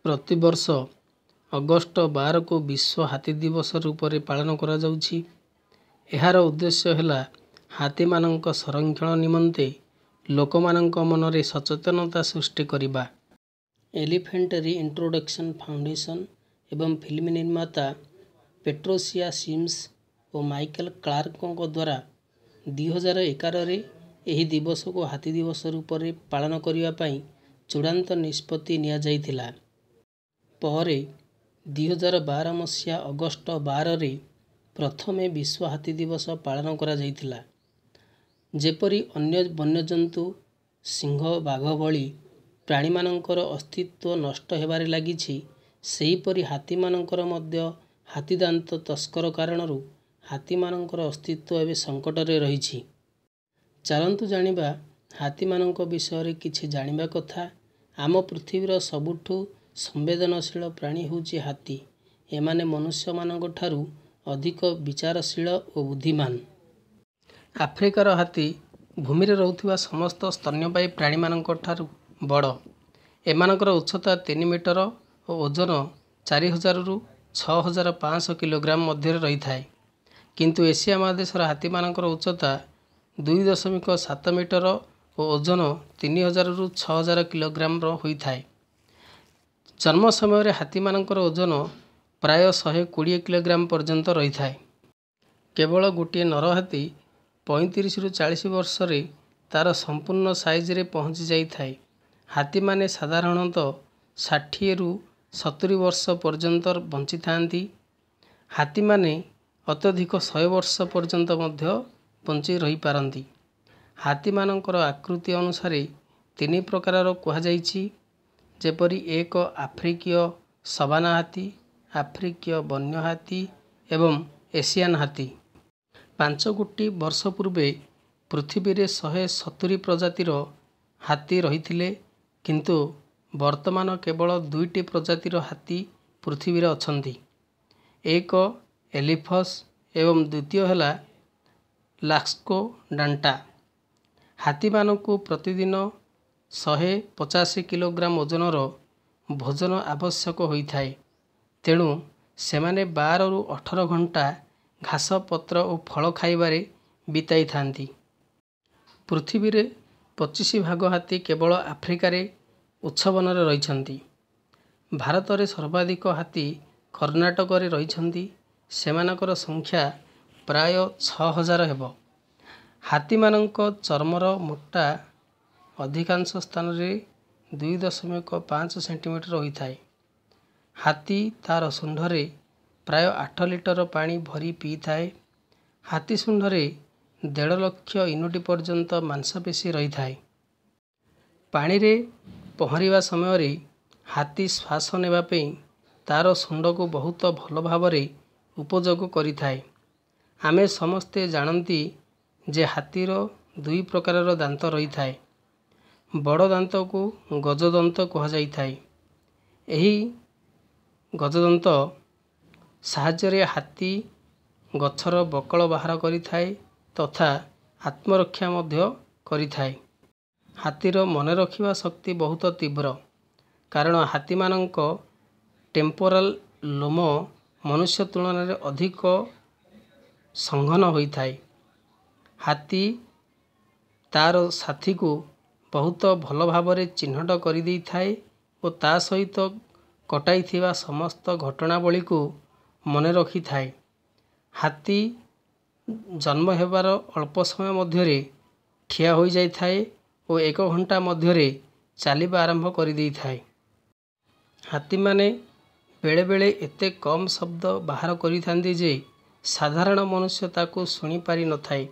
प्रतिवर्ष अगस्ट 12 को विश्व हाथी दिवस रूप में पालन करा जाउछि। एहार उद्देश्य है हाथीमानंक संरक्षण निमंते लोकमानंक मनरे सचेतनता सृष्टि करिबा। एलिफेंट रीइंट्रोडक्शन फाउंडेशन एवं फिल्म निर्माता पेट्रोसिया सिम्स और माइकल क्लार्क द्वारा 2011 रे एही दिवस को हाथी दिवस रूप में पालन करिबा पई चूड़ांत निष्पत्ति निया जाइथिला। परे 2012 मसीहा अगस्ट 12 रे प्रथमे विश्व हाथी दिवस पालन करा जाइथिला। जेपरी अन्य वन्यजंतु सिंह बाघ भली प्राणीमानंकर अस्तित्व नष्ट हेबारे लागिछि, सेहीपरि हाथीमानंकर मध्य हाथीदांत तस्कर कारणरू हाथीमानंकर अस्तित्व एवं संकट रे रहिछि। चलंतु जानिबा हाथीमानंक विषय किछि जानिबा कथा। आम पृथ्वीर सबुठु संवेदनशील प्राणी होउछि हाथी। एमाने मनुष्य मानक ठारू अधिक विचारशील और बुद्धिमान। आफ्रिकार हाथी भूमि रे रहउथिबा समस्त स्तन्यपायी प्राणी मानक ठारू बड़। एमानकर उच्चता 3 मीटर और ओजन 4000 रु 6500 किलोग्राम मध्य रही थाए। किंतु एशिया महादेशर हाथी मानकर उच्चता 2.7 मीटर और ओजन 3000 रु 6000 किलोग्राम होई थाए। जन्म समय रे हाथी मानकर ओजन प्राय 120 किलोग्राम पर्यंत रही थाए। केवल गोटे नर हाथी 35 रु 40 वर्ष रे तार संपूर्ण साइज रे पहुंची जाई थाए। हाथी माने साधारणतः 60 रु 70 वर्ष पर्यंत बंची थांती। हाथी माने अत्यधिक 100 वर्ष पर्यंत मध्य बंची रही पारंती। हाथी मानकर आकृति अनुसार 3 प्रकार कहा जाइछि। जेपरि एक आफ्रिकीय सवाना हाथी, आफ्रिकीय वन्य हाथी एवं एशियान हाथी। 5 कोटी वर्ष पूर्वे पृथ्वी रे 170 प्रजातिर हाथी रहिथिले, किंतु वर्तमान केवल 2टी प्रजातिर हाथी पृथ्वी रे अछंती। एक एलिफस एवं द्वितीय है लाक्सको डांटा। हाथी मानकु प्रतिदिन 185 किलोग्राम ओजनर भोजन आवश्यक होइथाए। तेणु सेमाने 12 रु 18 घंटा घास पत्र और फल खाइबारे बिताई थांती। पृथ्वी रे 25 भाग हाथी केवल आफ्रिकार उच्छवन रे रहिछंती। भारत रे सर्वाधिक हाथी कर्नाटक रे रहिछंती। सेमानकर संख्या प्राय 6000 हेबो। हाथी मानक चर्मर मोटा अधिकांश स्थान रे 2.5 सेंटीमीटर होई थाए। हाथी तार सुंढरे प्राय 8 लिटर पानी भरी पी थाए। हाथी सुंढरे 1.5 लाख यूनिट पर्यंत मांसपेशी रही थाए। पानी रे पहरिबा समय रे हाथी श्वास नेबा पे तार सुंड को बहुत भल भावरे उपयोग करि थाए। आमे समस्ते जानती जे हाथीर 2 प्रकार दांत रही थाए। बड़ दांत को गजदंत कहा जाई थाए। एही गजदंत साहाय्य हाथी गछर बकल बाहर करि थाए तथा आत्मरक्षा मध्य करि थाए। हाथीर मन रखिबा शक्ति बहुत तीव्र, कारण हाथी मानक टेम्पोरल लोम मनुष्य तुलन रे अधिक संघन होई थाए। हाथी तार साथी को बहुत भल भावरे चिन्हट करि देई थाए और ता सहित कटाई थिबा समस्त घटनावली को मन रखि थाए। हाथी जन्म हेबार अल्प समय मध्यरे ठिया होई जाई थाए और 1 घंटा मध्यरे चालिबा आरंभ करि देई थाए। हाथी माने बेले बेले एते कम शब्द बाहर करि थांती जे साधारण मनुष्य ताको सुनी पारि न थाए।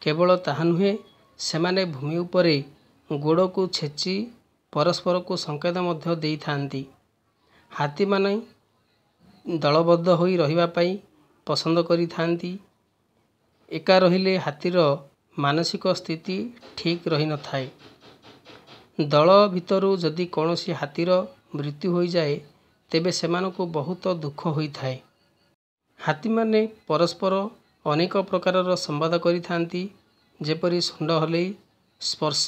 केवल ताहा नुहे, सेमाने भूमि उपरे गोड़ को छेची परस्पर को संकेत मध्य देई थांती। हाथी माने दलबद्ध होई रहिबा पई पसंद करि थांती। एका रहिले हाथीर मानसिक स्थिति ठीक रही न थाए। दल भितरु जदि कौनसी हाथीर मृत्यु होई जाए तेबे सेमानकु बहुत दुख होई थाए। हाथी माने परस्पर अनेक प्रकारर संवाद करि थांती, जेपरि सुंड हलेई, ସ୍ପର୍ଶ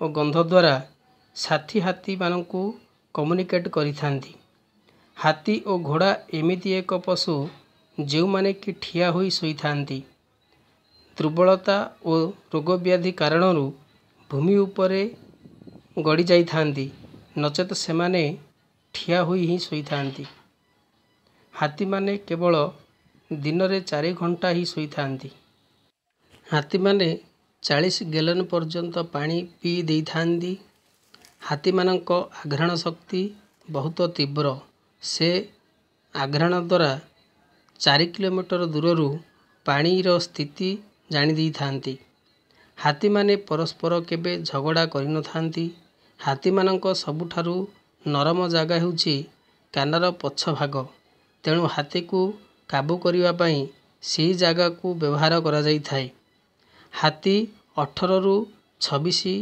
ଓ ଗନ୍ଧ ଦ୍ୱାରା ସାଥୀ ହାତୀମାନଙ୍କୁ କମ୍ୟୁନିକେଟ୍ କରିଥାନ୍ତି। ହାତୀ ଓ ଘୋଡ଼ା ଏମିତି ଏକ ପଶୁ ଯେଉଁମାନେ କି ଠିଆ ହୋଇ ଶୋଇଥାନ୍ତି। ଦୁର୍ବଳତା ଓ ରୋଗବ୍ୟାଧି କାରଣରୁ ଭୂମି ଉପରେ ଗଡ଼ି ଯାଇଥାନ୍ତି, ନଚେତ୍ ସେମାନେ ଠିଆ ହୋଇ ହିଁ ଶୋଇଥାନ୍ତି। ହାତୀମାନେ କେବଳ ଦିନରେ 4 ଘଣ୍ଟା ହିଁ ଶୋଇଥାନ୍ତି। ହାତୀମାନେ 40 ଗ୍ୟାଲନ ପର୍ଯ୍ୟନ୍ତ ପାଣି ପିଇ ଦେଇଥାନ୍ତି। ହାତୀମାନଙ୍କ ଆଘ୍ରାଣ ଶକ୍ତି ବହୁତ ତୀବ୍ର। ସେ ଆଘ୍ରାଣ ଦ୍ୱାରା 4 କିଲୋମିଟର ଦୂରରୁ ପାଣିର ସ୍ଥିତି ଜାଣି ଦେଇଥାନ୍ତି। ହାତୀମାନେ ପରସ୍ପର କେବେ ଝଗଡ଼ା କରିନଥାନ୍ତି। ହାତୀମାନଙ୍କ ସବୁଠାରୁ ନରମ ଜାଗା ହେଉଛି କାନର ପଛ ଭାଗ। ତେଣୁ ହାତୀକୁ କାବୁ କରିବା ପାଇଁ ସେହି ଜାଗାକୁ ବ୍ୟବହାର କରାଯାଇଥାଏ। ହାତୀ 18 ରୁ 26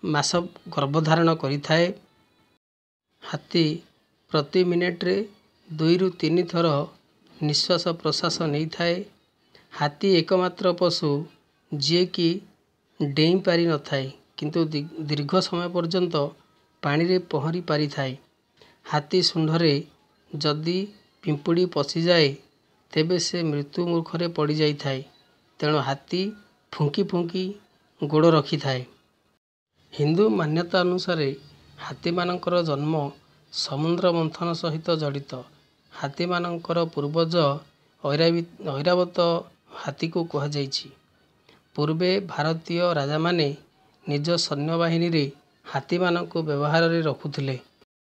ମାସ ଗର୍ଭଧାରଣ କରିଥାଏ। ହାତୀ ପ୍ରତି ମିନିଟରେ 2 ରୁ 3 ଥର ନିଶ୍ୱାସ ପ୍ରଶ୍ୱାସ ନେଇଥାଏ। ହାତୀ ଏକମାତ୍ର ପଶୁ ଯିଏକି ଡେଇଁ ପାରିନଥାଏ କିନ୍ତୁ ଦୀର୍ଘ ସମୟ ପର୍ଯ୍ୟନ୍ତ ପାଣିରେ ପହଁରି ପାରିଥାଏ। ହାତୀ ଶୁଣ୍ଢରେ ଯଦି ପିମ୍ପୁଡ଼ି ପଶିଯାଏ ତେବେ ସେ ମୃତ୍ୟୁ ମୁଖରେ ପଡ଼ିଯାଇଥାଏ। ତେଣୁ ହାତୀ ଫୁଙ୍କି ଫୁଙ୍କି ଗୋଡ଼ ରଖିଥାଏ। ହିନ୍ଦୁ ମାନ୍ୟତା ଅନୁସାରେ ହାତୀମାନଙ୍କର ଜନ୍ମ ସମୁଦ୍ର ମନ୍ଥନ ସହିତ ଜଡ଼ିତ। ହାତୀମାନଙ୍କର ପୂର୍ବଜ ଐରାବତ ହାତୀକୁ କୁହାଯାଇଛି। ପୂର୍ବେ ଭାରତୀୟ ରାଜାମାନେ ନିଜ ସୈନ୍ୟବାହିନୀରେ ହାତୀମାନଙ୍କୁ ବ୍ୟବହାରରେ ରଖୁଥିଲେ।